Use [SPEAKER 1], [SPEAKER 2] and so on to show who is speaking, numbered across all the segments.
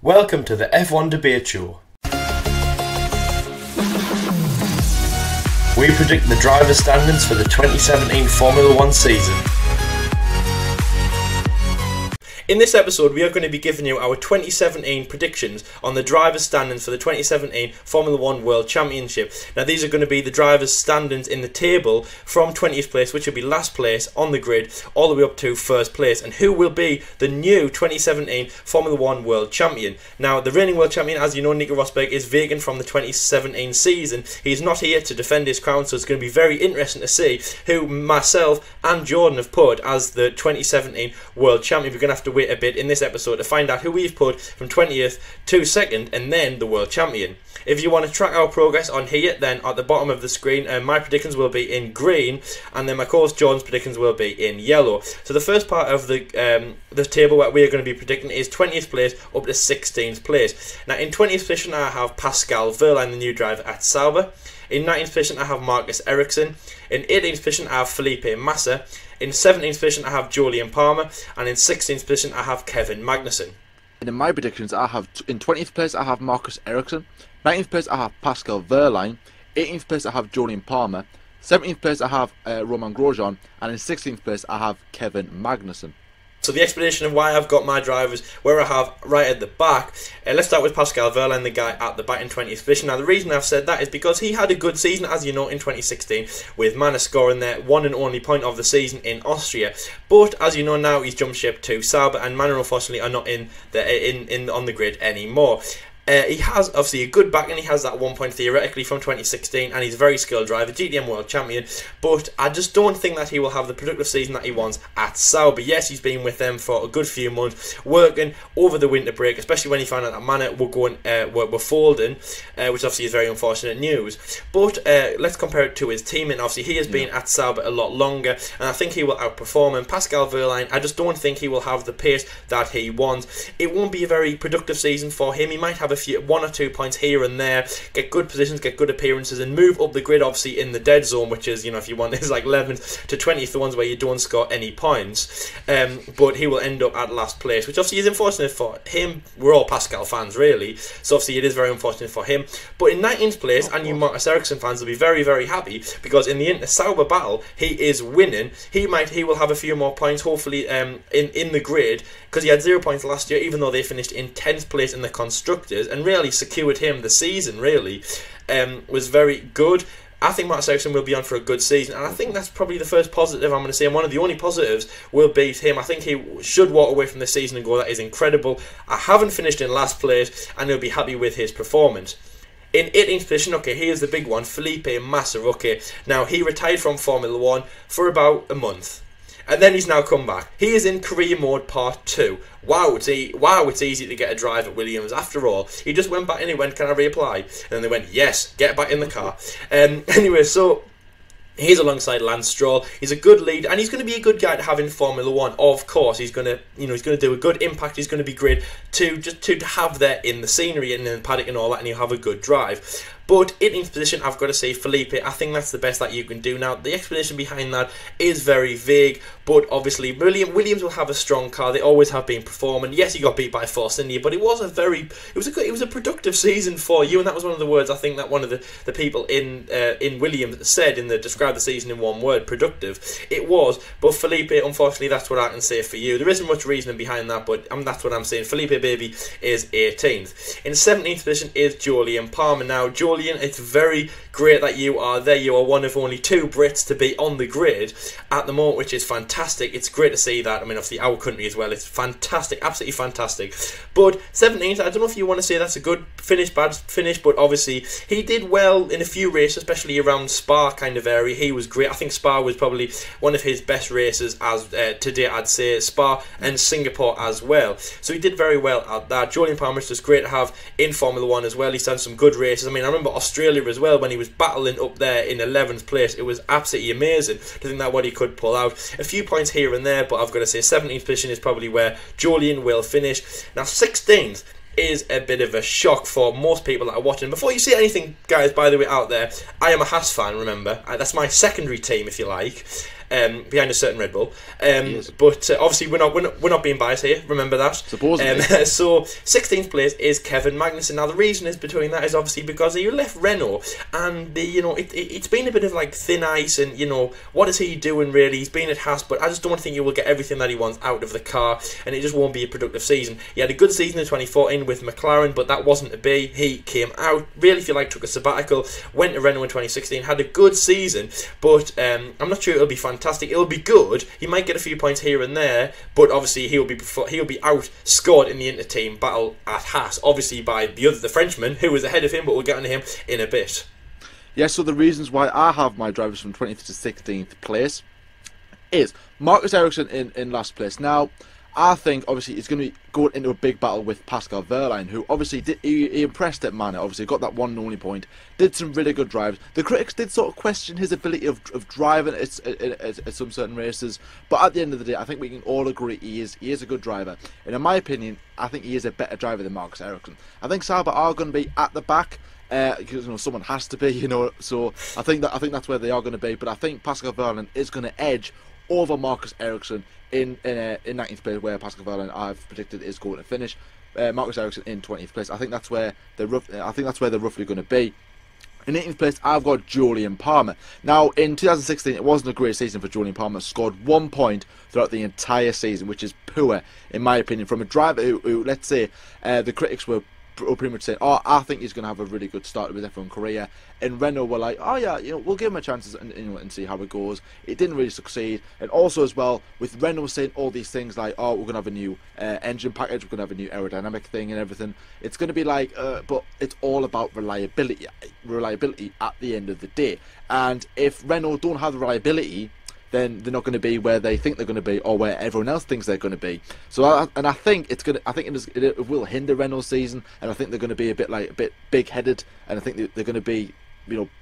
[SPEAKER 1] Welcome to the F1 Debate Show. We predict the driver standings for the 2017 Formula 1 season. In this episode, we are going to be giving you our 2017 predictions on the drivers' standings for the 2017 Formula 1 World Championship. Now, these are going to be the drivers' standings in the table from 20th place, which will be last place on the grid, all the way up to first place, and who will be the new 2017 Formula 1 World Champion. Now, the reigning World Champion, as you know, Nico is vacant from the 2017 season. He's not here to defend his crown, so it's going to be very interesting to see who myself and Jordan have put as the 2017 World Champion. We're going to have to wait a bit in this episode to find out who we've put from 20th to 2nd and then the World Champion. If you want to track our progress on here, then at the bottom of the screen, my predictions will be in green, and then my co-host Jordan's predictions will be in yellow. So the first part of the table that we are going to be predicting is 20th place up to 16th place. Now, in 20th position I have Pascal Wehrlein, the new driver at Sauber. In 19th position I have Marcus Ericsson. In 18th position I have Felipe Massa. In 17th position I have Julian Palmer, and in 16th position I have Kevin Magnussen.
[SPEAKER 2] In my predictions, I have in 20th place I have Marcus Ericsson, 19th place I have Pascal Wehrlein, 18th place I have Julian Palmer, 17th place I have Romain Grosjean, and in 16th place I have Kevin Magnussen.
[SPEAKER 1] So the explanation of why I've got my drivers where I have right at the back, let's start with Pascal Wehrlein, the guy at the back in 20th position. Now, the reason I've said that is because he had a good season, as you know, in 2016, with Mana scoring their one and only point of the season in Austria. But as you know now, he's jumped ship to Sauber, and Mana unfortunately are not on the grid anymore. He has obviously a good back, and he has that 1 point theoretically from 2016, and he's a very skilled driver, GTM World Champion, but I just don't think that he will have the productive season that he wants at Sauber. Yes, he's been with them for a good few months, working over the winter break, especially when he found out that Mana were folding, which obviously is very unfortunate news. But let's compare it to his team, and obviously he has been at Sauber a lot longer, and I think he will outperform him. Pascal Wehrlein, I just don't think he will have the pace that he wants. It won't be a very productive season for him. He might have one or 2 points here and there, get good positions, get good appearances, and move up the grid, obviously in the dead zone, which is, you know, if you want, it's like 11th to 20th, the ones where you don't score any points. But he will end up at last place, which obviously is unfortunate for him. We're all Pascal fans, really, so obviously it is very unfortunate for him. But in 19th place, and you Marcus Ericsson fans will be very, very happy, because in the Inter-Sauber battle, he is winning. He will have a few more points, hopefully, in the grid, because he had 0 points last year, even though they finished in 10th place in the Constructors, and really secured him the season, really. Was very good. I think Marcus Ericsson will be on for a good season, and I think that's probably the first positive I'm going to say, and one of the only positives will be him. I think he should walk away from this season and go, that is incredible. I haven't finished in last place, and he'll be happy with his performance. In 18th position, okay, here's the big one, Felipe Massa. Okay, now he retired from Formula 1 for about a month, and then he's now come back. He is in career mode part 2. Wow, it's easy to get a drive at Williams. After all, he just went back and he went, can I reapply? And then they went, yes, get back in the car. Anyway, so he's alongside Lance Stroll. He's a good lead, and he's going to be a good guy to have in Formula 1. Of course, he's going to do a good impact. He's going to be great to have there in the scenery and in the paddock and all that, and he'll have a good drive. But 18th position, I've got to say Felipe. I think that's the best that you can do. Now, the explanation behind that is very vague, but obviously Williams will have a strong car. They always have been performing. Yes, he got beat by Force India, but it was a productive season for you, and that was one of the words I think that one of the people in Williams said described the season in one word: productive. It was, but Felipe, unfortunately, that's what I can say for you. There isn't much reasoning behind that, but that's what I'm saying. Felipe, baby, is 18th. In 17th position is Julian Palmer. Now, Julian, it's very great that you are there. You are one of only 2 Brits to be on the grid at the moment, which is fantastic. It's great to see that. I mean, obviously our country as well. It's fantastic, absolutely fantastic. But 17th, I don't know if you want to say that's a good finish, bad finish, but obviously he did well in a few races, especially around Spa kind of area. He was great. I think Spa was probably one of his best races as today, I'd say. Spa and Singapore as well. So he did very well at that. Julian Palmer is just great to have in Formula 1 as well. He's done some good races. I mean, I remember Australia as well when he was battling up there in 11th place. It was absolutely amazing to think that what he could pull out. A few points here and there, but I've got to say 17th position is probably where Julian will finish. Now, 16th is a bit of a shock for most people that are watching. Before you say anything, guys, by the way, out there, I am a Haas fan, remember. That's my secondary team, if you like. behind a certain Red Bull.
[SPEAKER 2] Yes.
[SPEAKER 1] But obviously we're not being biased here. Remember that.
[SPEAKER 2] Supposedly.
[SPEAKER 1] So 16th place is Kevin Magnussen. Now the reason is between that is obviously because he left Renault, and it's been a bit of like thin ice, and what is he doing really? He's been at Haas, but I just don't think he will get everything that he wants out of the car, and it just won't be a productive season. He had a good season in 2014 with McLaren, but that wasn't to be. He came out, really feel like took a sabbatical, went to Renault in 2016, had a good season, but I'm not sure it'll be fantastic. It'll be good. He might get a few points here and there, but obviously he'll be outscored in the inter-team battle at Haas, obviously by the Frenchman who was ahead of him, but we'll get into him in a bit.
[SPEAKER 2] Yeah, so the reasons why I have my drivers from 20th to 16th place is Marcus Ericsson in last place. Now, I think obviously he's going to be going into a big battle with Pascal Wehrlein, who obviously he impressed at Manor. Obviously got that one and only point, did some really good drives. The critics did sort of question his ability of driving at some certain races, but at the end of the day, I think we can all agree he is a good driver. And in my opinion, I think he is a better driver than Marcus Ericsson. I think Sauber are going to be at the back. Because someone has to be, so I think that's where they are going to be. But I think Pascal Wehrlein is going to edge over Marcus Ericsson in 19th place, where Pascal Wehrlein I've predicted is going to finish. Marcus Ericsson in 20th place. I think that's where they're roughly going to be. In 18th place, I've got Julian Palmer. Now, in 2016, it wasn't a great season for Julian Palmer. Scored 1 point throughout the entire season, which is poor, in my opinion, from a driver who let's say, the critics were pretty much saying, oh, I think he's going to have a really good start with F1 Korea, and Renault were like, oh yeah, we'll give him a chance and see how it goes. It didn't really succeed, and also as well with Renault saying all these things like, oh, we're going to have a new engine package, we're going to have a new aerodynamic thing and everything. It's going to be like, but it's all about reliability at the end of the day. And if Renault don't have the reliability, then they're not going to be where they think they're going to be, or where everyone else thinks they're going to be. So, I think it will hinder Renault's season, and I think they're going to be a bit big-headed, and I think they're going to be,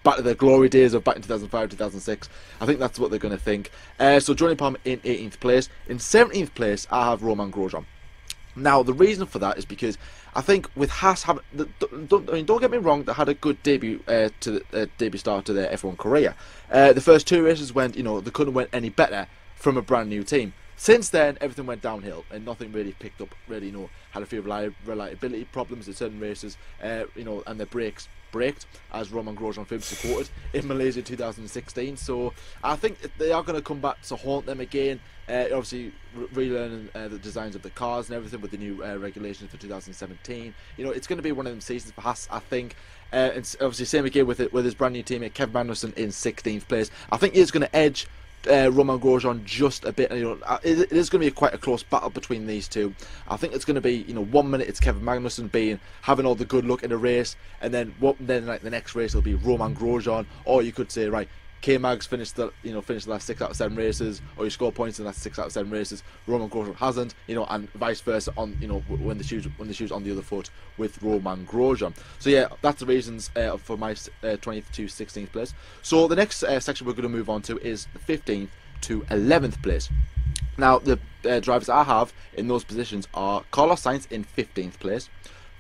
[SPEAKER 2] back to their glory days of back in 2005, 2006. I think that's what they're going to think. So, Julian Palmer in 18th place. In 17th place, I have Romain Grosjean. Now, the reason for that is because I think with Haas having, don't get me wrong, they had a good debut debut start to their F1 career. The first two races went, they couldn't went any better from a brand new team. Since then, everything went downhill and nothing really picked up. Really, had a few reliability problems in certain races, and their brakes braked, as Romain Grosjean famously quoted in Malaysia 2016. So I think they are going to come back to haunt them again. Obviously, relearning the designs of the cars and everything with the new regulations for 2017. It's going to be one of them seasons for Haas, I think. And obviously, same again with his brand new teammate Kevin Magnussen in 16th place. I think he's going to edge Romain Grosjean just a bit. It is going to be quite a close battle between these two. I think it's going to be 1 minute it's Kevin Magnussen having all the good luck in a race, and then like the next race will be Romain Grosjean, or you could say, right, K-Mag's finished the last 6 out of 7 races, or you score points in the last 6 out of 7 races. Romain Grosjean hasn't, and vice versa on when the shoes on the other foot with Romain Grosjean. So yeah, that's the reasons for my 20th to 16th place. So the next section we're going to move on to is the 15th to 11th place. Now the drivers I have in those positions are Carlos Sainz in 15th place,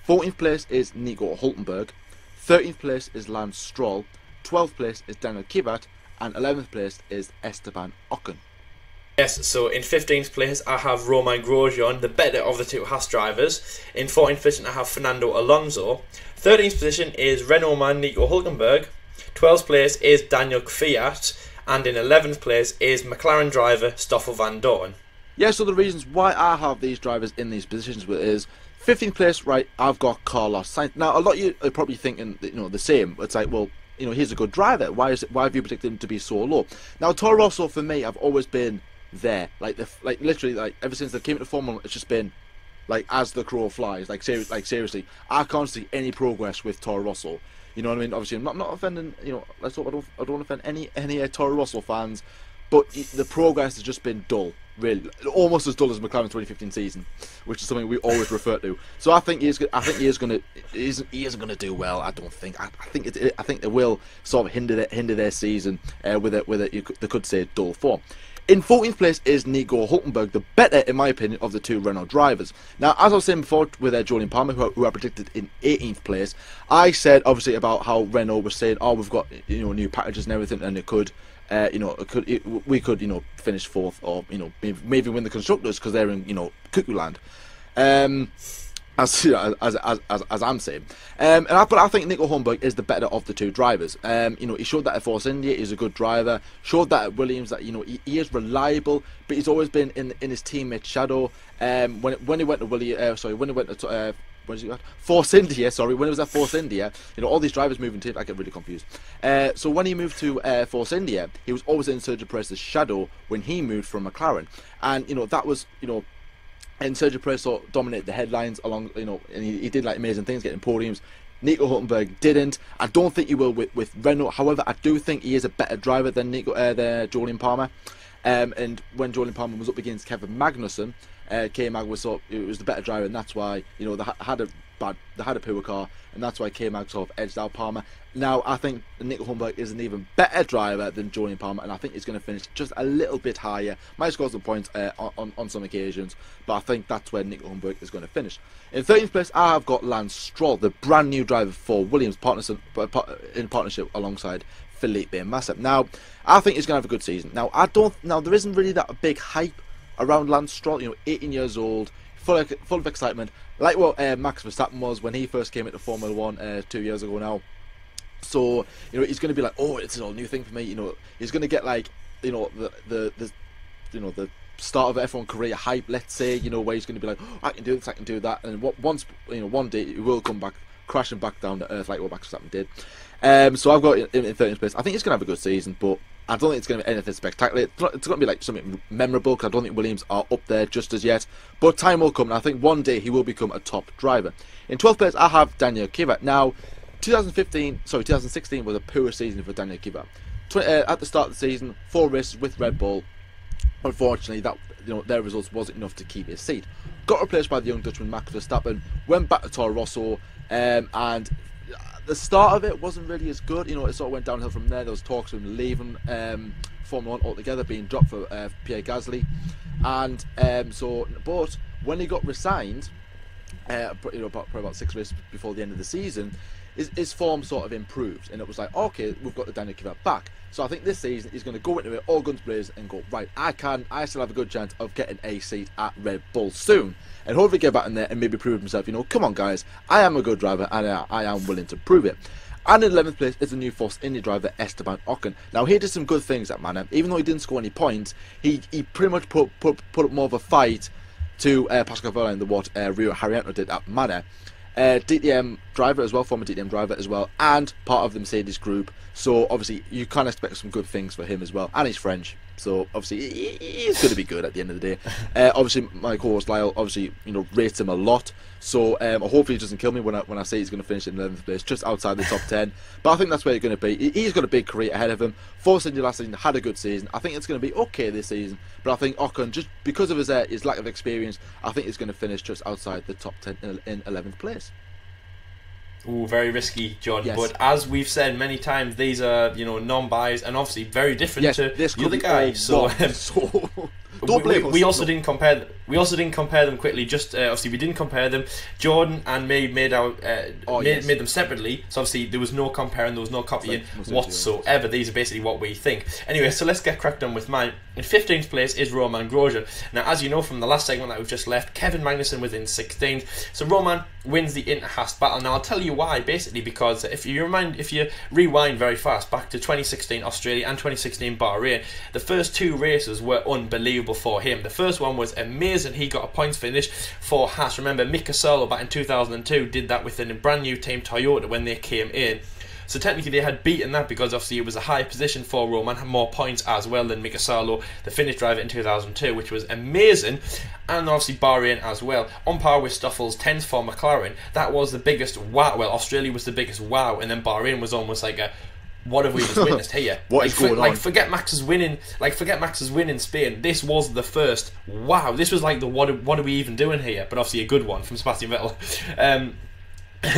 [SPEAKER 2] 14th place is Nico Hulkenberg, 13th place is Lance Stroll, 12th place is Daniel Kvyat, and 11th place is Esteban Ocon.
[SPEAKER 1] Yes, so in 15th place I have Romain Grosjean, the better of the two Haas drivers. In 14th position I have Fernando Alonso. 13th position is Renault man Nico Hulkenberg. 12th place is Daniel Kvyat. And in 11th place is McLaren driver Stoffel van Dorn.
[SPEAKER 2] Yeah, so the reasons why I have these drivers in these positions is 15th place, right, I've got Carlos Sainz. Now, a lot of you are probably thinking, the same. It's like, well, he's a good driver. Why have you predicted him to be so low? Now, Toro Rosso for me, I've always been there. Literally, ever since they came into Formula 1, it's just been like as the crow flies. Seriously, I can't see any progress with Toro Rosso. You know what I mean? Obviously, I'm not offending. Let's hope I don't want to offend any Toro Rosso fans, but the progress has just been dull. Really, almost as dull as McLaren's 2015 season, which is something we always refer to. So I think he isn't going to do well. I don't think. I think it will sort of hinder their season with they could say dull form. In 14th place is Nico Hulkenberg, the better, in my opinion, of the two Renault drivers. Now, as I was saying before with Julian Palmer, who I predicted in 18th place, I said obviously about how Renault was saying, oh, we've got new packages and everything, and it could we could finish fourth, or maybe win the constructors because they're in cuckoo land. As I'm saying, but I think Nico Hulkenberg is the better of the two drivers. He showed that at Force India, he's a good driver. Showed that at Williams that he is reliable, but he's always been in his teammate's shadow. When he went to Force India, when he was at Force India, all these drivers moving teams, I get really confused. So when he moved to Force India, he was always in Sergio Perez's shadow when he moved from McLaren, and that was and Sergio Perez sort of dominated the headlines along, and he did like amazing things, getting podiums. Nico Hulkenberg didn't. I don't think he will with Renault. However, I do think he is a better driver than Julian Palmer. And when Julian Palmer was up against Kevin Magnussen, K-Mag was it was the better driver, and that's why they had a poor car, and that's why K-Mag sort of edged out Palmer. Now I think Nico Hulkenberg is an even better driver than Julian Palmer, and I think he's going to finish just a little bit higher. Might score some points on some occasions, but I think that's where Nico Hulkenberg is going to finish. In 13th place, I have got Lance Stroll, the brand new driver for Williams, in partnership alongside Felipe Massa. Now I think he's going to have a good season. Now there isn't really that big hype around Lance Stroll. 18 years old, full of excitement, like what Max Verstappen was when he first came into Formula 1 2 years ago now. So he's going to be like, oh, it's an all new thing for me. He's going to get like the start of F1 career hype, let's say, where he's going to be like, oh, I can do this, I can do that, and one day he will come back crashing back down to earth like what Max Verstappen did. So I've got in 13th place. I think he's going to have a good season, but I don't think it's going to be anything spectacular. It's going to be like something memorable, because I don't think Williams are up there just as yet. But time will come, and I think one day he will become a top driver. In 12th place, I have Daniel Kvyat. Now, 2016 was a poor season for Daniel Kvyat. At the start of the season, 4 races with Red Bull. Unfortunately, their results wasn't enough to keep his seat. Got replaced by the young Dutchman Max Verstappen. Went back to Toro Rosso, and the start of it wasn't really as good. It sort of went downhill from there. There was talks of him leaving Formula 1 altogether, being dropped for Pierre Gasly, and but when he got re-signed, probably about 6 races before the end of the season, his form sort of improved, and it was like, okay, we've got the Daniel Kvyat back. So I think this season he's going to go into it all guns blazing and go, right, I still have a good chance of getting a seat at Red Bull soon, and hopefully get back in there and maybe prove himself. Come on guys, I am a good driver, and I am willing to prove it. And in 11th place is the new Force India driver Esteban Ocon. Now he did some good things at Manor. Even though he didn't score any points, he pretty much put up more of a fight to Pascal Wehrlein than what Rio Haryanto did at Manor. DTM driver as well, former DTM driver as well, and part of the Mercedes group. So obviously you can expect some good things for him as well, and he's French, so obviously he's going to be good at the end of the day. Obviously my co-host Lyle obviously rates him a lot, so hopefully he doesn't kill me when I say he's going to finish in 11th place, just outside the top 10. But I think that's where he's going to be. He's got a big career ahead of him. Force India last season had a good season. I think it's going to be okay this season, but I think Ocon, just because of his lack of experience, I think he's going to finish just outside the top 10 in 11th place.
[SPEAKER 1] Ooh, very risky, John.
[SPEAKER 2] Yes.
[SPEAKER 1] But as we've said many times, these are non-biased and obviously very different to the other guy. So
[SPEAKER 2] don't blame us.
[SPEAKER 1] We also didn't compare. We also didn't compare them quickly. Just obviously, we didn't compare them. Jordan and me made them separately. So obviously, there was no comparing. There was no copying whatsoever. These are basically what we think. Anyway, so let's get cracked on with mine. In 15th place is Roman Grosjean. Now, as you know from the last segment that we've just left, Kevin Magnussen was in 16th. So Roman wins the inter-Haas battle. Now I'll tell you why. Basically, because if you rewind very fast back to 2016 Australia and 2016 Bahrain, the first 2 races were unbelievable for him. The first one was amazing. He got a points finish for Haas. Remember, Mika Salo back in 2002 did that with a brand new team Toyota when they came in. So technically they had beaten that because obviously it was a high position for Roman, had more points as well than Mika Salo, the Finnish driver in 2002, which was amazing. And obviously Bahrain as well, on par with Stoffel's 10th for McLaren. That was the biggest wow. Well, Australia was the biggest wow, and then Bahrain was almost like a, what have we just witnessed here?
[SPEAKER 2] What is going on?
[SPEAKER 1] Forget Max's win in Spain. This was the first wow. This was like the what are we even doing here? But obviously a good one from Sebastian Vettel.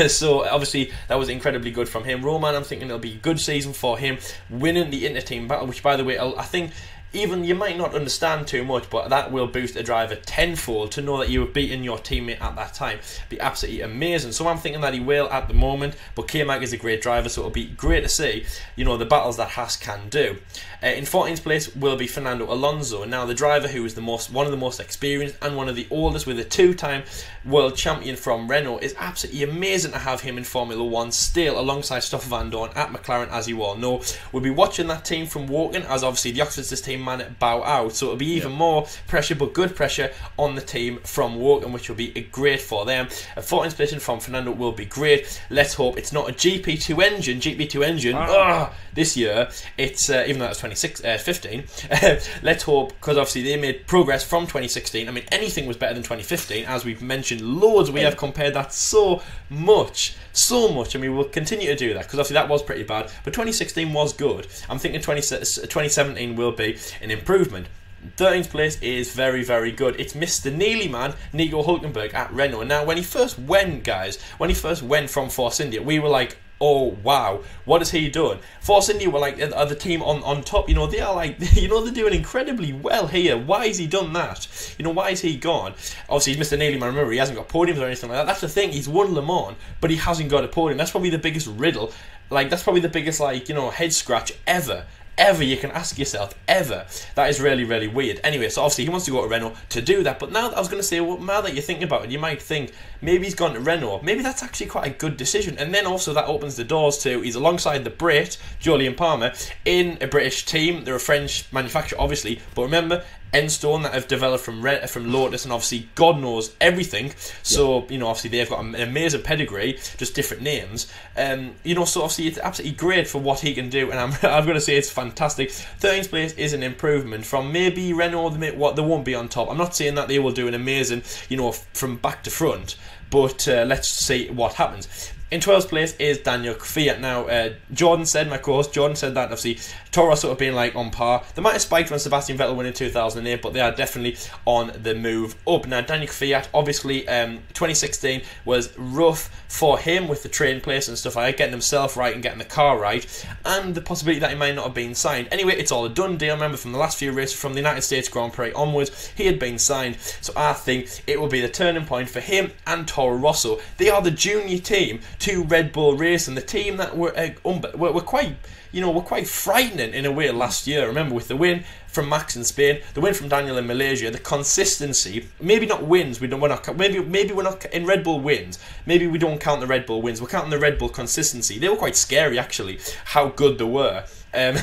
[SPEAKER 1] So obviously that was incredibly good from him. Roman, I'm thinking it'll be a good season for him, winning the inter-team battle, which by the way I think even you might not understand too much, but that will boost a driver tenfold to know that you have beaten your teammate at that time. Be absolutely amazing. So I'm thinking that he will at the moment, but K-Mag is a great driver, so it'll be great to see, you know, the battles that Haas can do. In 14th place will be Fernando Alonso. Now, the driver who is one of the most experienced and one of the oldest, with a two-time world champion from Renault, is absolutely amazing to have him in Formula 1 still, alongside Stoffel Van Dorn at McLaren, as you all know. We'll be watching that team from Woking, as obviously the Oxford's team man bow out, so it'll be even more pressure, but good pressure on the team from Woking, which will be great for them. A 14th position from Fernando will be great. Let's hope it's not a GP2 engine this year. It's even though that was 15. Let's hope, because obviously they made progress from 2016. I mean, anything was better than 2015, as we've mentioned loads. We have compared that so much. I mean, we'll continue to do that, because obviously that was pretty bad, but 2016 was good. I'm thinking 2017 will be an improvement. 13th place is very, very good. It's Mr. Neely man, Nico Hulkenberg at Renault. Now, when he first went, from Force India, we were like, oh wow, what has he done? Force India were like are the team on top. You know, they are like, you know, they're doing incredibly well here. Why has he done that? You know, why is he gone? Obviously, he's Mr. Neely man. Remember, he hasn't got podiums or anything like that. That's the thing. He's won Le Mans, but he hasn't got a podium. That's probably the biggest riddle. Like, that's probably the biggest, like, you know, head scratch ever you can ask yourself, ever. That is really, really weird. Anyway, so obviously he wants to go to Renault to do that, but now I was going to say, well, now that you're thinking about it, you might think maybe he's gone to Renault. Maybe that's actually quite a good decision, and then also that opens the doors to, he's alongside the Brit, Jolyon Palmer, in a British team. They're a French manufacturer, obviously, but remember, Enstone, that have developed from Lotus, and obviously God knows everything. So, you know, obviously they've got an amazing pedigree, just different names. You know, so obviously it's absolutely great for what he can do, and I'm going to say it's fantastic. 13th place is an improvement from maybe Renault. They won't be on top. I'm not saying that they will do an amazing, you know, from back to front, but let's see what happens. In 12th place is Daniel Kvyat. Now, Jordan said, my co-host Jordan said that obviously Toro Rosso have been like on par. They might have spiked when Sebastian Vettel won in 2008, but they are definitely on the move up. Now, Daniel Kvyat, obviously, 2016 was rough for him with the train place and stuff like that, getting himself right and getting the car right, and the possibility that he might not have been signed. Anyway, it's all a done deal. Remember, from the last few races, from the United States Grand Prix onwards, he had been signed. So I think it will be the turning point for him and Toro Rosso. They are the junior team to Red Bull Racing, the team that were quite, you know, were quite frightening in a way last year. Remember, with the win from Max in Spain, the win from Daniel in Malaysia, the consistency, maybe not wins, maybe we're not in Red Bull wins, maybe we don't count the Red Bull wins, we're counting the Red Bull consistency. They were quite scary, actually, how good they were.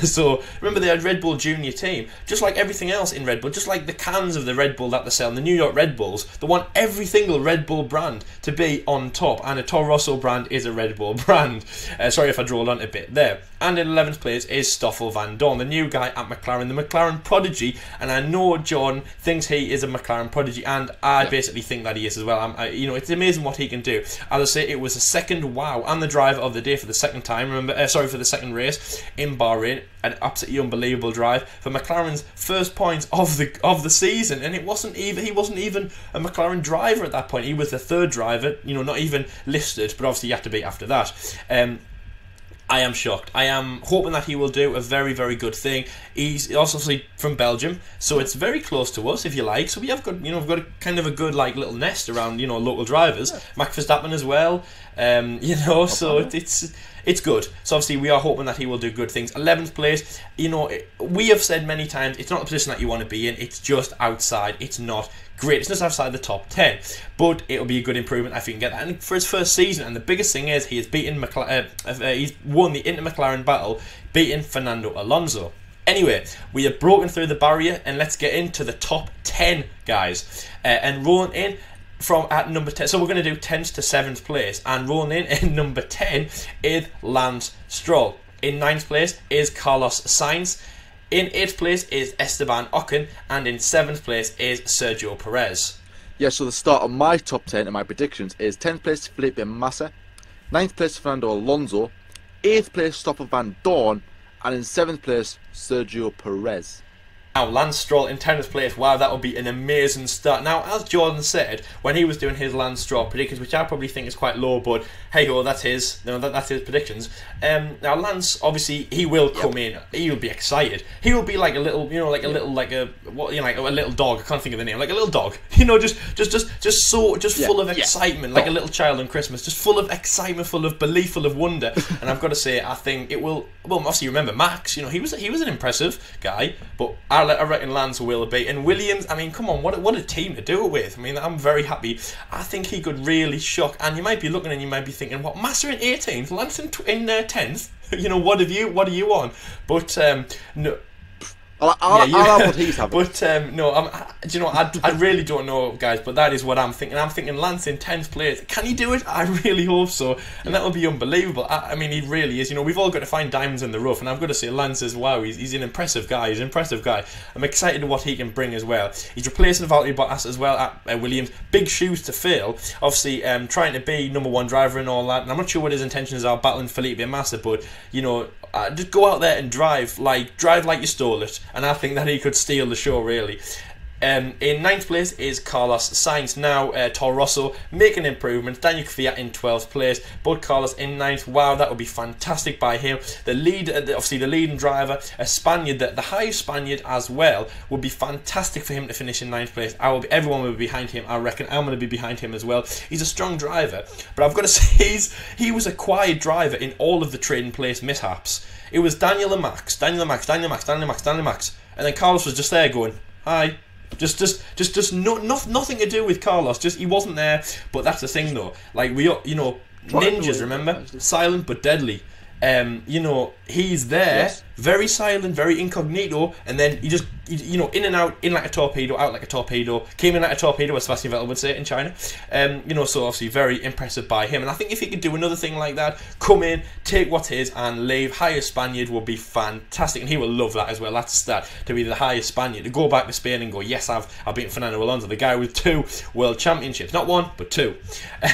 [SPEAKER 1] So remember, they had Red Bull Junior team, just like everything else in Red Bull, just like the cans of the Red Bull that they sell, the New York Red Bulls. They want every single Red Bull brand to be on top, and a Toro Rosso brand is a Red Bull brand. Sorry if I drilled on a bit there. And in 11th place is Stoffel Van Dorn, the new guy at McLaren, the McLaren prodigy. And I know John thinks he is a McLaren prodigy, and I basically think that he is as well. You know, it's amazing what he can do. As I say, it was a second wow, and the driver of the day for the second time. Remember, for the second race in Bahrain, an absolutely unbelievable drive for McLaren's first points of the season, and he wasn't even a McLaren driver at that point. He was the third driver, you know, not even listed, but obviously you have to be after that. I am shocked. I am hoping that he will do a very, very good thing. He's also from Belgium, so it's very close to us, if you like. So we have got, you know, we've got a kind of a good like little nest around, you know, local drivers. Yeah. Max Verstappen as well. You know, so it's good. So obviously we are hoping that he will do good things. 11th place, you know, we have said many times, it's not the position that you want to be in. It's just outside. It's not great. It's just outside the top 10, but it'll be a good improvement if he can get that. And for his first season, and the biggest thing is he has he's won the Inter McLaren battle, beating Fernando Alonso. Anyway, we have broken through the barrier, and let's get into the top 10, guys. And rolling in from at number 10, so we're going to do 10th to 7th place, and rolling in number 10 is Lance Stroll. In 9th place is Carlos Sainz. In 8th place is Esteban Ocon, and in 7th place is Sergio Perez.
[SPEAKER 2] Yeah, so the start of my top 10 and my predictions is 10th place Felipe Massa, 9th place Fernando Alonso, 8th place Stoffel Van Dorn, and in 7th place Sergio Perez.
[SPEAKER 1] Now, Lance Stroll in 10th place, wow, that would be an amazing start. Now, as Jordan said, when he was doing his Lance Stroll predictions, which I probably think is quite low, but hey ho, that's his, that's his predictions. Now, Lance, obviously, he will come in, he will be excited. He will be like a little, like a little dog, I can't think of the name, like a little dog, just full of excitement, like a little child on Christmas, just full of excitement, full of belief, full of wonder. And I've got to say, I think it will, well, obviously, remember, Max, he was an impressive guy, but I reckon Lance will be. And Williams, I mean, come on, what a team to do it with. I mean, I'm very happy. I think he could really shock. And you might be looking and you might be thinking, what, Massa in 18th, Lance in 10th? What are you on? But no.
[SPEAKER 2] I'll have what he's having.
[SPEAKER 1] But I really don't know, guys. But that is what I'm thinking. I'm thinking Lance in 10th place. Can he do it? I really hope so, and that would be unbelievable. I mean, he really is. We've all got to find diamonds in the rough, and I've got to say, Lance as well. He's an impressive guy. He's an impressive guy. I'm excited what he can bring as well. He's replacing Valtteri Bottas as well at Williams. Big shoes to fill. Obviously, trying to be #1 driver and all that. And I'm not sure what his intentions are battling Felipe Massa, but just go out there and drive like you stole it. And I think that he could steal the show, really. In 9th place is Carlos Sainz. Now, Toro Rosso making improvements. Daniel Kvyat in 12th place, but Carlos in 9th. Wow, that would be fantastic by him. The leading driver, a Spaniard, the highest Spaniard as well, would be fantastic for him to finish in 9th place. Everyone will be behind him. I reckon I'm going to be behind him as well. He's a strong driver, but I've got to say he was a quiet driver in all of the trading place mishaps. It was Daniel and Max, and then Carlos was just there going, hi. Just nothing to do with Carlos. Just he wasn't there. But that's the thing, though. Like ninjas, remember, silent but deadly. He's there, very silent, very incognito, and then he just, in and out, in like a torpedo, out like a torpedo, came in like a torpedo, as Sebastian Vettel would say in China. So obviously very impressive by him. And I think if he could do another thing like that, come in, take what's his, and leave, highest Spaniard would be fantastic, and he will love that as well. That's that, to be the highest Spaniard, to go back to Spain and go, yes, I've beaten Fernando Alonso, the guy with 2 world championships, not 1 but 2.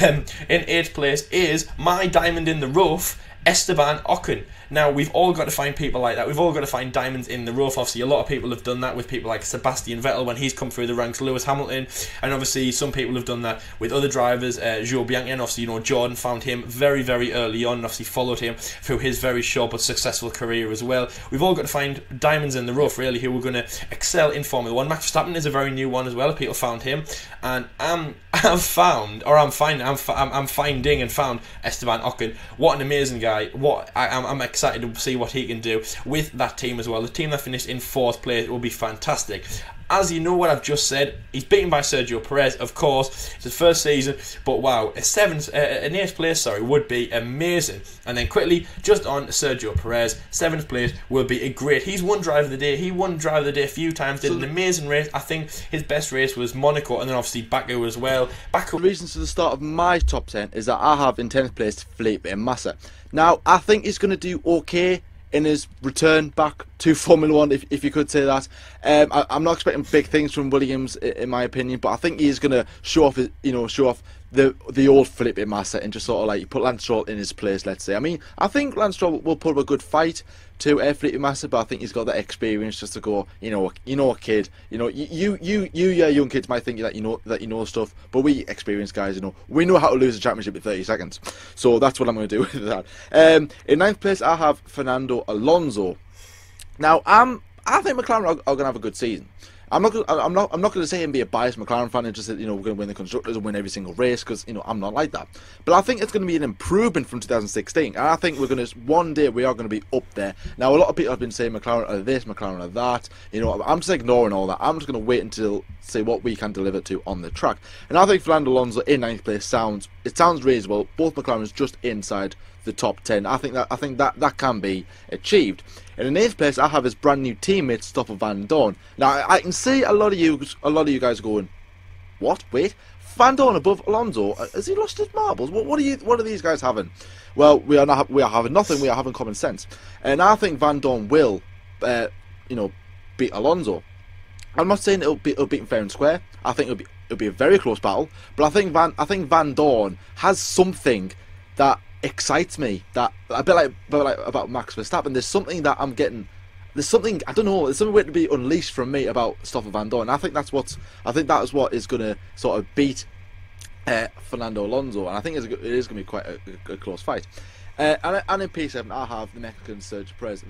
[SPEAKER 1] In 8th place is my diamond in the rough, Esteban Ocon. Now, we've all got to find people like that. We've all got to find diamonds in the rough. Obviously, a lot of people have done that with people like Sebastian Vettel when he's come through the ranks, Lewis Hamilton, and obviously some people have done that with other drivers, Joe Bianchi, and obviously, Jordan found him very, very early on, and obviously followed him through his very short but successful career as well. We've all got to find diamonds in the rough, really, who are going to excel in Formula 1. Max Verstappen is a very new one as well. People found him, and I'm finding and found Esteban Ocon. What an amazing guy. I'm excited to see what he can do with that team as well. The team that finished in 4th place will be fantastic. As you know what I've just said, he's beaten by Sergio Perez, of course. It's his first season, but wow, an 8th place, would be amazing. And then quickly, just on Sergio Perez, 7th place will be a great. He's won Driver of the Day. He won Driver of the Day a few times. Did an amazing race. I think his best race was Monaco, and then obviously Baku as well.
[SPEAKER 2] The reasons to the start of my top 10 is that I have in 10th place Felipe Massa. Now, I think he's going to do okay in his return back to Formula 1, if you could say that. I'm not expecting big things from Williams, in my opinion, but I think he's going to show off the old Felipe Massa and just sort of like put Lance Stroll in his place, let's say. I mean, I think Lance Stroll will put up a good fight to Felipe Massa, but I think he's got that experience just to go, a kid, you young kids might think that you know stuff, but we experienced guys, we know how to lose a championship in 30 seconds. So that's what I'm going to do with that. In 9th place, I have Fernando Alonso. Now, I think McLaren are going to have a good season. I'm not going to say and be a biased McLaren fan and just say, we're going to win the constructors and win every single race, because I'm not like that. But I think it's going to be an improvement from 2016, and I think one day we are going to be up there. Now, a lot of people have been saying McLaren are this, McLaren are that. I'm just ignoring all that. I'm just going to wait until see what we can deliver to on the track. And I think Fernando Alonso in 9th place sounds reasonable. Both McLarens just inside the top 10. I think that can be achieved. And in 8th place, I have his brand new teammate Stoffel Van Dorn. Now, I can see a lot of you guys going, what? Wait, Van Dorn above Alonso? Has he lost his marbles? What are these guys having? Well, we are having nothing. We are having common sense. And I think Van Dorn will, beat Alonso. I'm not saying it'll beat him fair and square. I think it'll be a very close battle. But I think Van Dorn has something that excites me, that a bit like about Max Verstappen. There's something that I'm getting there's something, I don't know, there's something waiting to be unleashed from me about Stoffel Van Dorn. I think that is what is going to sort of beat Fernando Alonso, and I think it is going to be quite a close fight. And in P7, I have the Mexican Sergio Perez,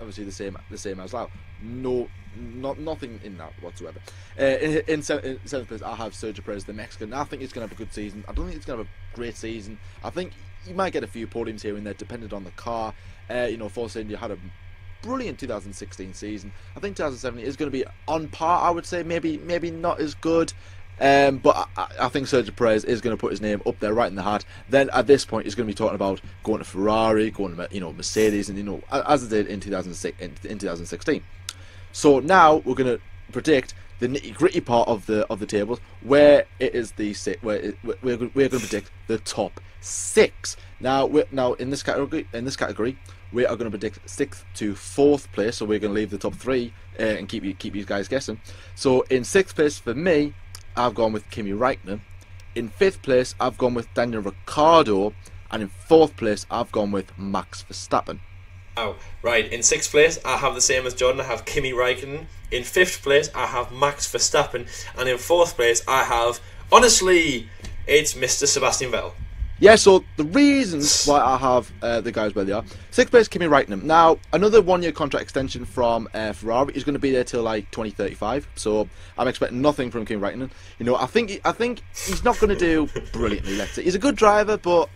[SPEAKER 2] obviously the same as Lyle. Nothing in that whatsoever. In seventh place, I have Sergio Perez, the Mexican. I think he's going to have a good season. I don't think he's going to have a great season. I think he might get a few podiums here and there, depending on the car. Force India had a brilliant 2016 season. I think 2017 is going to be on par. I would say maybe not as good. But I think Sergio Perez is going to put his name up there, right in the hat. Then at this point, he's going to be talking about going to Ferrari, going to Mercedes, and as it did in 2016. So now we're going to predict the nitty-gritty part of the tables, where it is we're going to predict the top 6. Now in this category, we are going to predict 6th to 4th place. So we're going to leave the top 3 and keep you guys guessing. So in 6th place for me, I've gone with Kimi Räikkönen. In 5th place, I've gone with Daniel Ricciardo. And in 4th place, I've gone with Max Verstappen.
[SPEAKER 1] Oh, right. In 6th place, I have the same as Jordan. I have Kimi Räikkönen. In 5th place, I have Max Verstappen. And in 4th place, I have, honestly, it's Mr. Sebastian Vettel.
[SPEAKER 2] Yeah, so the reasons why I have the guys where they are. 6th place, Kimi Räikkönen. Now, another 1-year contract extension from Ferrari. He's going to be there till like 2035. So I'm expecting nothing from Kimi Räikkönen. I think he's not going to do brilliantly. Let's say he's a good driver, but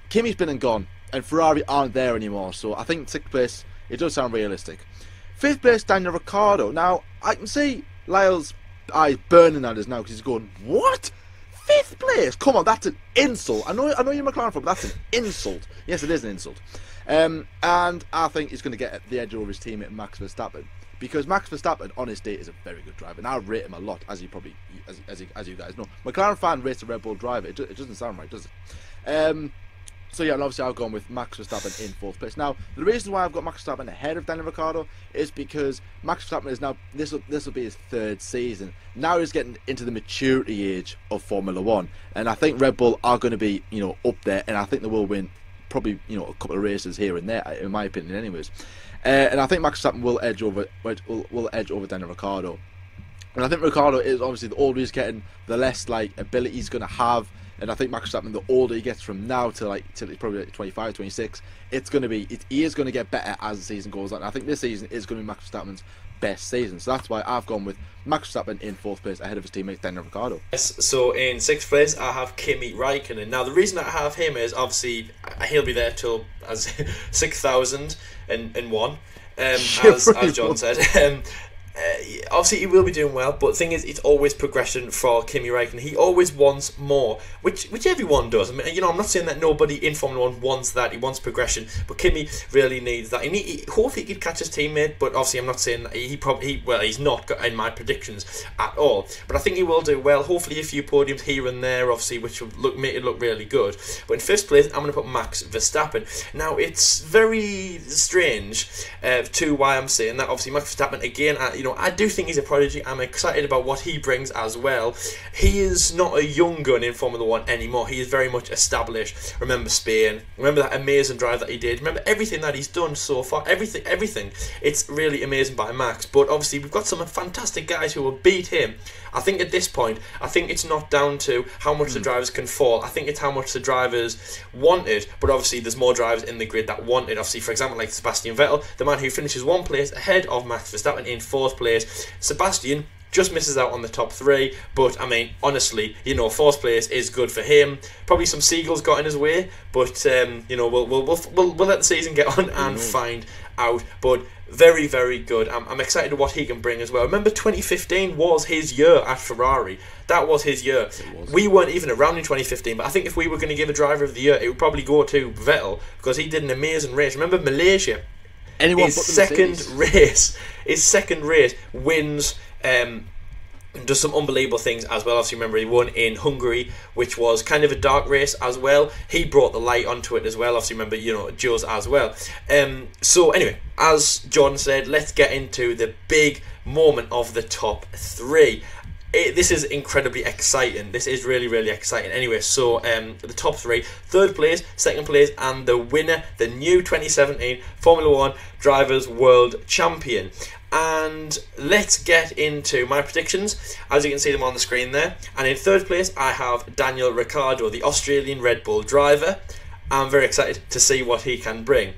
[SPEAKER 2] Kimi's been and gone, and Ferrari aren't there anymore. So I think 6th place, it does sound realistic. 5th place, Daniel Ricciardo. Now I can see Lyle's eyes burning at us now because he's going, what? 5th place? Come on, that's an insult. I know you're McLaren fan, but that's an insult. Yes, it is an insult. And I think he's going to get the edge over his teammate Max Verstappen, because Max Verstappen on his day is a very good driver, and I rate him a lot, as you guys know. McLaren fan rates a Red Bull driver. It doesn't sound right, does it? So yeah, and obviously I've gone with Max Verstappen in 4th place. Now, the reason why I've got Max Verstappen ahead of Daniel Ricciardo is because Max Verstappen is now, this will be his 3rd season. Now he's getting into the maturity age of Formula 1, and I think Red Bull are going to be, up there, and I think they will win probably, a couple of races here and there, in my opinion, anyways. And I think Max Verstappen will edge over Daniel Ricciardo. And I think Ricciardo is obviously, the older he's getting, the less ability he's going to have. And I think Max Verstappen, the older he gets from now till probably 25, 26, he is going to get better as the season goes on. I think this season is going to be Max Verstappen's best season. So that's why I've gone with Max Verstappen in 4th place ahead of his teammate Daniel Ricciardo.
[SPEAKER 1] Yes, so in 6th place I have Kimi Räikkönen. Now the reason I have him is obviously he'll be there till as 6,001, as John said. Obviously he will be doing well, but the thing is, it's always progression for Kimi Räikkönen. He always wants more, which everyone does. I mean, I'm not saying that nobody in Formula 1 wants that. He wants progression, but Kimi really needs that. Hopefully he could catch his teammate, but obviously I'm not saying that he's not in my predictions at all. But I think he will do well. Hopefully a few podiums here and there, obviously, which will make it look really good. But in 5th place, I'm going to put Max Verstappen. Now it's very strange to why I'm saying that. Obviously Max Verstappen again. I do think he's a prodigy. I'm excited about what he brings as well. He is not a young gun in Formula 1 anymore. He is very much established. Remember Spain. Remember that amazing drive that he did. Remember everything that he's done so far. Everything. It's really amazing by Max. But obviously we've got some fantastic guys who will beat him. I think at this point, it's not down to how much the drivers can fall. I think it's how much the drivers wanted. But obviously there's more drivers in the grid that wanted. Obviously, for example, like Sebastian Vettel, the man who finishes 1 place ahead of Max Verstappen in 4th place. Sebastian just misses out on the top 3, but I mean, honestly, 4th place is good for him. Probably some seagulls got in his way, but we'll let the season get on and find out. But very, very good. I'm excited what he can bring as well. Remember, 2015 was his year at Ferrari. That was his year. We weren't even around in 2015, but I think if we were going to give a driver of the year, it would probably go to Vettel, because he did an amazing race. Remember Malaysia? His second race wins, does some unbelievable things as well. Obviously, remember he won in Hungary, which was kind of a dark race as well. He brought the light onto it as well. Obviously, remember Joe's as well. So anyway, as John said, let's get into the big moment of the top 3. This is incredibly exciting. This is really, really exciting. Anyway, so the top three: third place, second place, and the winner, the new 2017 Formula One Drivers' World Champion. And let's get into my predictions, as you can see them on the screen there. And in third place, I have Daniel Ricciardo, the Australian Red Bull driver. I'm very excited to see what he can bring.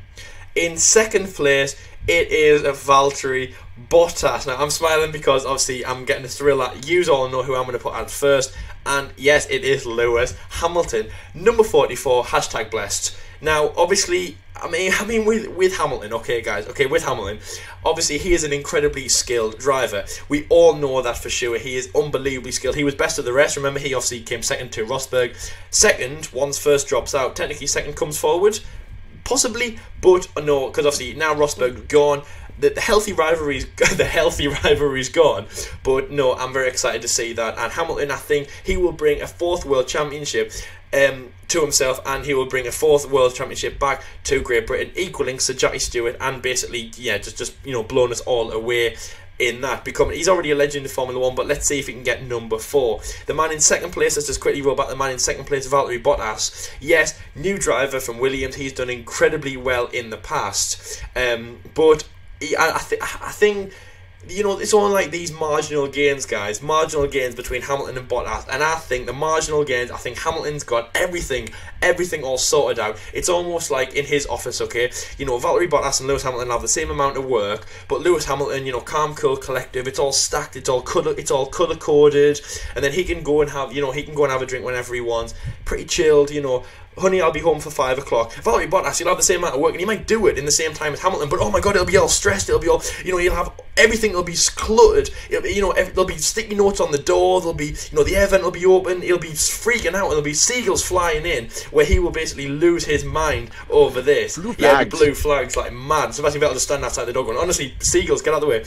[SPEAKER 1] In second place, it is Valtteri Bottas. Now, I'm smiling because obviously I'm getting the thrill that you all know who I'm going to put out first. And yes, it is Lewis Hamilton, number 44, hashtag blessed. Now, obviously, I mean, with Hamilton, okay, guys, okay, with Hamilton, obviously he is an incredibly skilled driver. We all know that for sure. He is unbelievably skilled. He was best of the rest. Remember, he obviously came second to Rosberg. Second, once first drops out, technically second comes forward, possibly, but no, because obviously now Rosberg gone. The healthy rivalry's gone, but no, I'm very excited to see that. And Hamilton, I think he will bring a fourth world championship to himself, and he will bring a fourth world championship back to Great Britain, equaling Sir Jackie Stewart, and basically, yeah, just blowing us all away in that. He's already a legend in Formula 1, but let's see if he can get number 4. The man in second place, let's just quickly roll back the man in second place, Valtteri Bottas. Yes, new driver from Williams. He's done incredibly well in the past, but I think, it's only like these marginal gains, guys. Marginal gains between Hamilton and Bottas. And I think the marginal gains, I think Hamilton's got everything all sorted out. It's almost like in his office, okay? Valtteri Bottas and Lewis Hamilton have the same amount of work, but Lewis Hamilton, calm, cool, collective. It's all stacked. It's all color coded, and then he can go and have, a drink whenever he wants. Pretty chilled, Honey, I'll be home for 5 o'clock. Valtteri Bottas, he'll have the same amount of work, and he might do it in the same time as Hamilton, but oh my god, it'll be all stressed, it'll be all, he'll have everything will be cluttered, there'll be sticky notes on the door, there'll be, the air vent will be open, he'll be freaking out, and there'll be seagulls flying in, where he will basically lose his mind over this. Blue flags like mad. Sebastian Vettel just standing outside the door going, honestly, seagulls, get out of the way.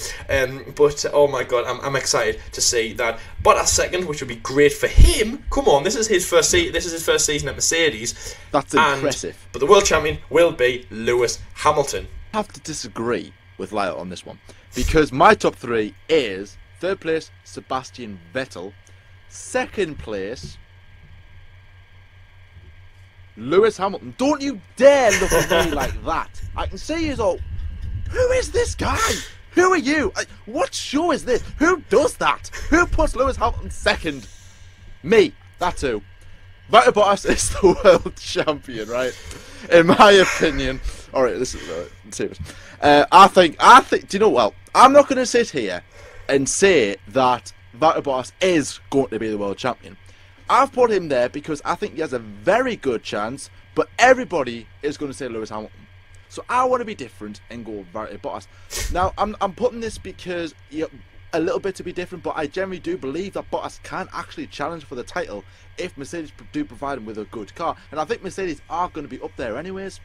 [SPEAKER 1] But oh my god, I'm excited to see that. Bottas second, which would be great for him. Come on, this is his first season at Mercedes.
[SPEAKER 2] That's impressive.
[SPEAKER 1] But the world champion will be Lewis Hamilton.
[SPEAKER 2] I have to disagree with Lyle on this one, because my top 3 is third place Sebastian Vettel, second place Lewis Hamilton. Don't you dare look at me like that. I can see you all. Who is this guy? Who are you? What show is this? Who does that? Who puts Lewis Hamilton second? Me. That's who. Valtteri Bottas is the world champion, right? In my opinion. Alright, this is serious. I think. Do you know what? I'm not going to sit here and say that Valtteri Bottas is going to be the world champion. I've put him there because I think he has a very good chance, but everybody is going to say Lewis Hamilton. So I want to be different and go Valtteri Bottas. Now, I'm putting this because a little bit to be different, but I generally do believe that Bottas can actually challenge for the title if Mercedes do provide him with a good car. And I think Mercedes are going to be up there anyways.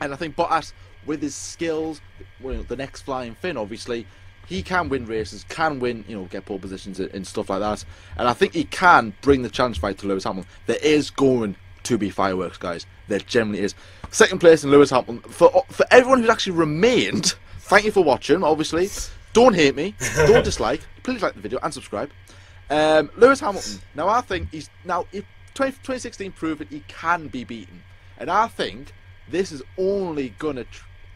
[SPEAKER 2] And I think Bottas, with his skills, the next flying Finn, obviously, he can win races, can win, get pole positions and stuff like that. And I think he can bring the challenge fight to Lewis Hamilton. There is going to be fireworks, guys. There generally is. Second place in Lewis Hamilton. For everyone who's actually remained, thank you for watching, obviously. Don't hate me. Don't dislike. Please like the video and subscribe. Lewis Hamilton. Now, I think 2016 proved that he can be beaten. And I think this is only going to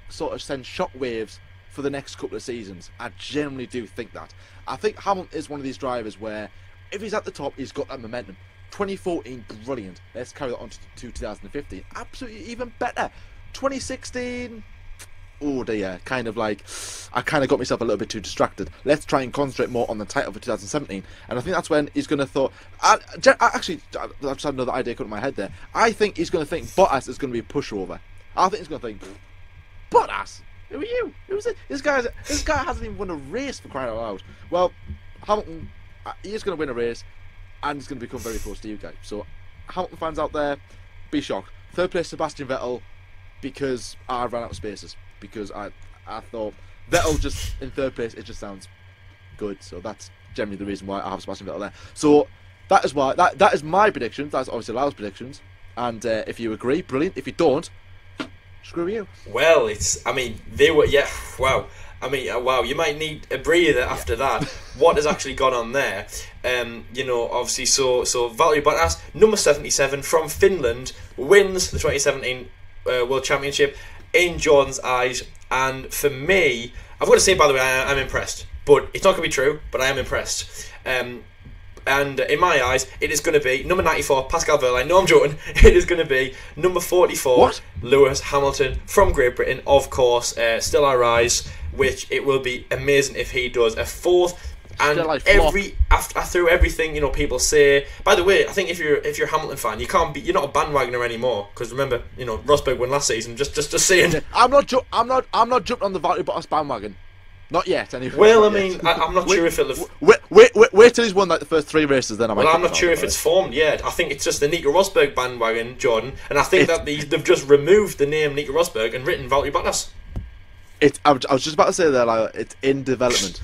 [SPEAKER 2] sort of send shockwaves for the next couple of seasons. I generally do think that. I think Hamilton is one of these drivers where if he's at the top, he's got that momentum. 2014, brilliant. Let's carry that on to 2015. Absolutely even better. 2016... oh dear, kind of like, I kind of got myself a little bit too distracted. Let's try and concentrate more on the title for 2017. And I think that's when he's going to thought, actually, I just had another idea coming in my head there. I think he's going to think Bottas is going to be a pushover. I think he's going to think, Bottas? Who are you? Who's it? This guy hasn't even won a race, for crying out loud. Well, Hamilton, he is going to win a race, and he's going to become very close to you guys. So, Hamilton fans out there, be shocked. Third place, Sebastian Vettel, because I ran out of spaces. Because I thought Vettel just in third place, it just sounds good. So that's generally the reason why I have Sebastian Vettel there. So that is why that is my predictions. That's obviously Lyle's predictions. And if you agree, brilliant. If you don't, screw you.
[SPEAKER 1] Well, they were, wow. I mean, wow, you might need a breather after that. What has actually gone on there? You know, obviously, so Valtteri Bottas, number 77 from Finland, wins the 2017 World Championship in Jordan's eyes. And for me, I've got to say, by the way, I'm impressed. But it's not going to be true, but I am impressed. And in my eyes, it is going to be number 94, Pascal Wehrlein. No, I'm joking. It is going to be number 44,
[SPEAKER 2] What?
[SPEAKER 1] Lewis Hamilton from Great Britain. Of course, still our rise, which it will be amazing if he does a fourth. And through everything, you know, people say. By the way, I think if you're a Hamilton fan, you're not a bandwagoner anymore, because remember, you know, Rosberg won last season. Just saying.
[SPEAKER 2] I'm not jumping on the Valtteri Bottas bandwagon. Not yet, anyway.
[SPEAKER 1] Well, I mean, I'm not sure if it'll.
[SPEAKER 2] Wait till he's won like the first 3 races, then I might.
[SPEAKER 1] Well, I'm not sure if it's formed yet. I think it's just the Nico Rosberg bandwagon, Jordan, and I think that they've just removed the name Nico Rosberg and written Valtteri Bottas.
[SPEAKER 2] I was just about to say there, like, it's in development.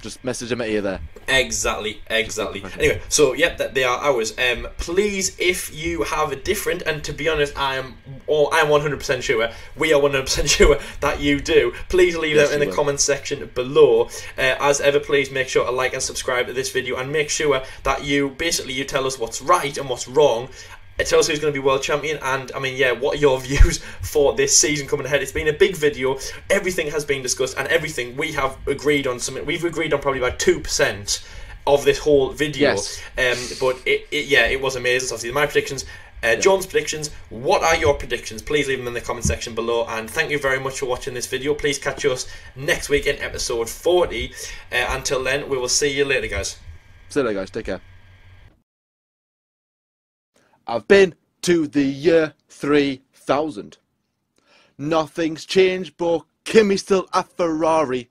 [SPEAKER 2] Just message him at you there.
[SPEAKER 1] Exactly. Anyway, so they are ours. Please, if you have a different, and to be honest, I'm 100% sure, we are 100% sure that you do. Please leave them in the comments section below. As ever, please make sure to like and subscribe to this video, and make sure that you tell us what's right and what's wrong. Tell us who's going to be world champion, and I mean, what are your views for this season coming ahead? It's been a big video. Everything has been discussed, and everything we have agreed on. We've agreed on probably about 2% of this whole video.
[SPEAKER 2] Yes.
[SPEAKER 1] But it was amazing. So obviously, my predictions, John's predictions. What are your predictions? Please leave them in the comment section below. And thank you very much for watching this video. Please catch us next week in episode 40. Until then, we will see you later, guys.
[SPEAKER 2] See you later, guys. Take care. I've been to the year 3000. Nothing's changed, but Kimmy's still a Ferrari.